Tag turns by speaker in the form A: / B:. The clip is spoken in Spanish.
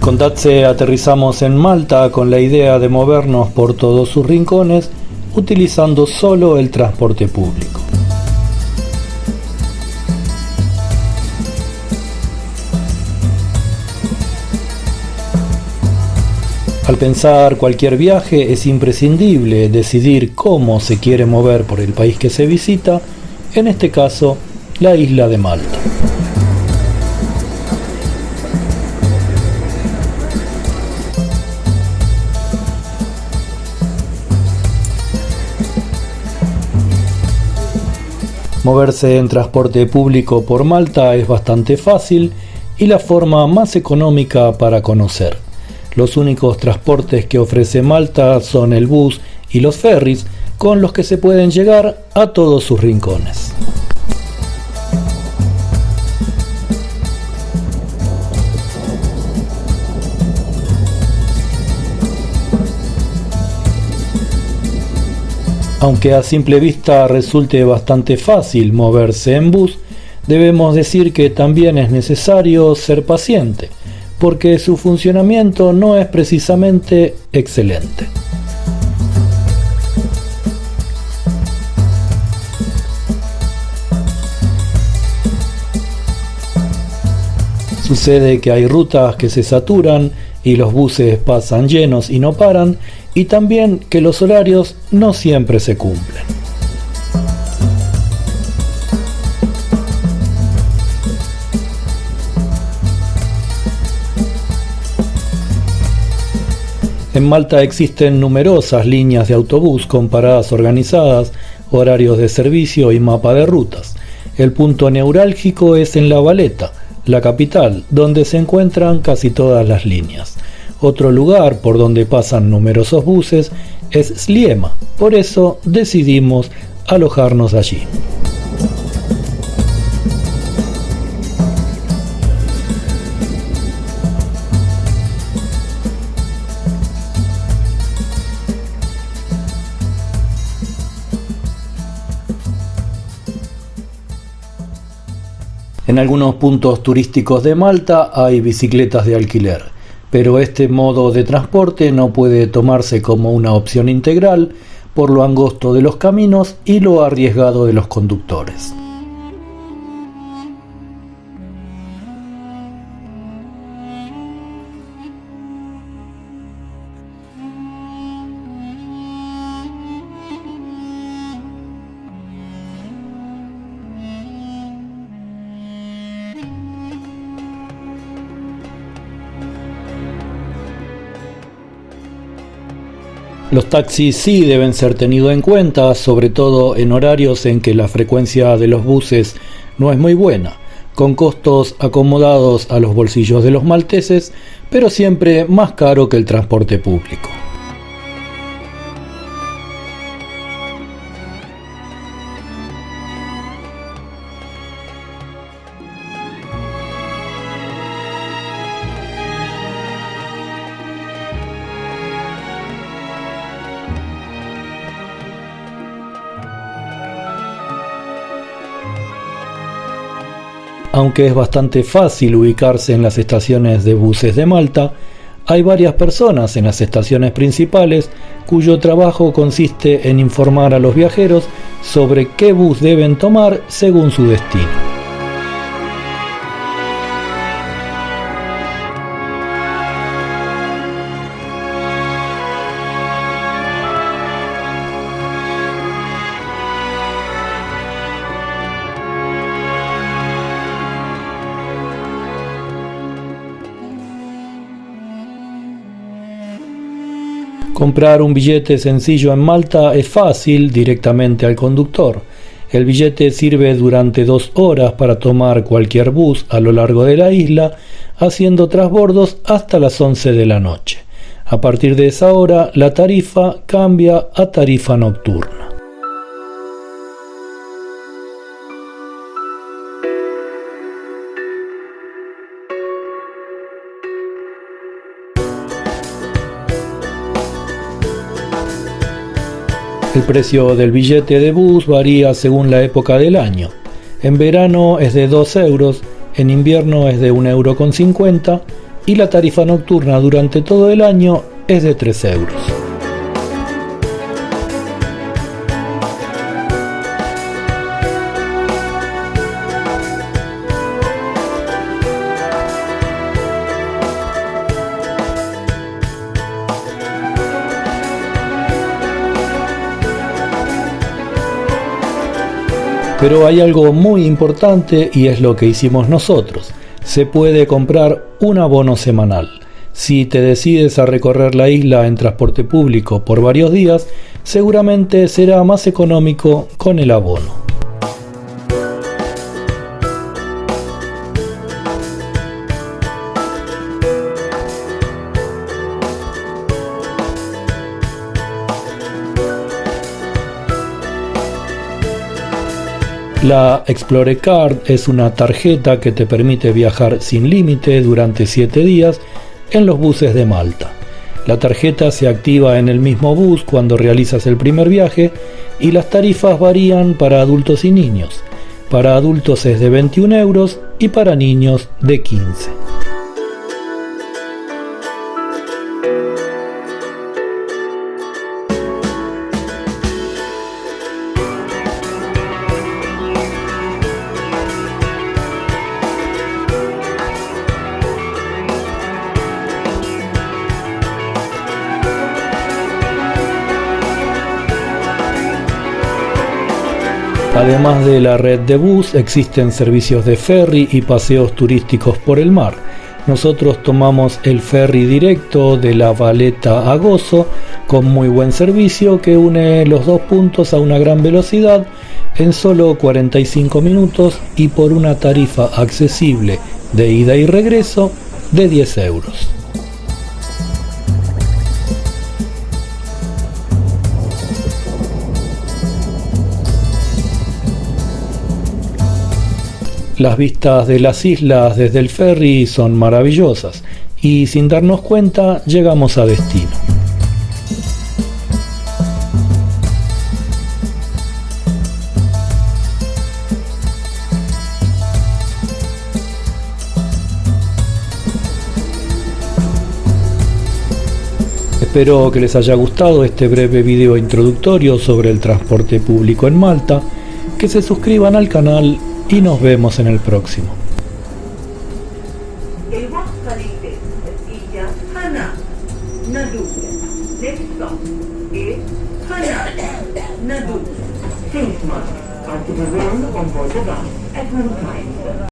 A: Con Datse aterrizamos en Malta con la idea de movernos por todos sus rincones utilizando solo el transporte público. Al pensar cualquier viaje es imprescindible decidir cómo se quiere mover por el país que se visita, en este caso la isla de Malta. Moverse en transporte público por Malta es bastante fácil y la forma más económica para conocer. Los únicos transportes que ofrece Malta son el bus y los ferries, con los que se pueden llegar a todos sus rincones. Aunque a simple vista resulte bastante fácil moverse en bus, debemos decir que también es necesario ser paciente, porque su funcionamiento no es precisamente excelente. Sucede que hay rutas que se saturan y los buses pasan llenos y no paran, y también que los horarios no siempre se cumplen. En Malta existen numerosas líneas de autobús con paradas organizadas, horarios de servicio y mapa de rutas. El punto neurálgico es en La Valeta, la capital, donde se encuentran casi todas las líneas. Otro lugar por donde pasan numerosos buses es Sliema, por eso decidimos alojarnos allí. En algunos puntos turísticos de Malta hay bicicletas de alquiler, pero este modo de transporte no puede tomarse como una opción integral por lo angosto de los caminos y lo arriesgado de los conductores. Los taxis sí deben ser tenidos en cuenta, sobre todo en horarios en que la frecuencia de los buses no es muy buena, con costos acomodados a los bolsillos de los malteses, pero siempre más caro que el transporte público. Aunque es bastante fácil ubicarse en las estaciones de buses de Malta, hay varias personas en las estaciones principales cuyo trabajo consiste en informar a los viajeros sobre qué bus deben tomar según su destino. Comprar un billete sencillo en Malta es fácil directamente al conductor. El billete sirve durante 2 horas para tomar cualquier bus a lo largo de la isla, haciendo transbordos hasta las 11 de la noche. A partir de esa hora, la tarifa cambia a tarifa nocturna. El precio del billete de bus varía según la época del año. En verano es de 2 euros, en invierno es de 1,50 € y la tarifa nocturna durante todo el año es de 3 euros. Pero hay algo muy importante y es lo que hicimos nosotros. Se puede comprar un abono semanal. Si te decides a recorrer la isla en transporte público por varios días, seguramente será más económico con el abono. La Explore Card es una tarjeta que te permite viajar sin límite durante 7 días en los buses de Malta. La tarjeta se activa en el mismo bus cuando realizas el primer viaje y las tarifas varían para adultos y niños. Para adultos es de 21 euros y para niños de 15. Además de la red de bus, existen servicios de ferry y paseos turísticos por el mar. Nosotros tomamos el ferry directo de La Valeta a Gozo, con muy buen servicio que une los dos puntos a una gran velocidad en solo 45 minutos y por una tarifa accesible de ida y regreso de 10 euros. Las vistas de las islas desde el ferry son maravillosas y sin darnos cuenta llegamos a destino. Espero que les haya gustado este breve video introductorio sobre el transporte público en Malta, que se suscriban al canal y nos vemos en el próximo.
B: El Waqf Khalife hija Hana Nadu. Next stop is Hana Nadu. Thanks much. Are to be worn on board the bus at one time.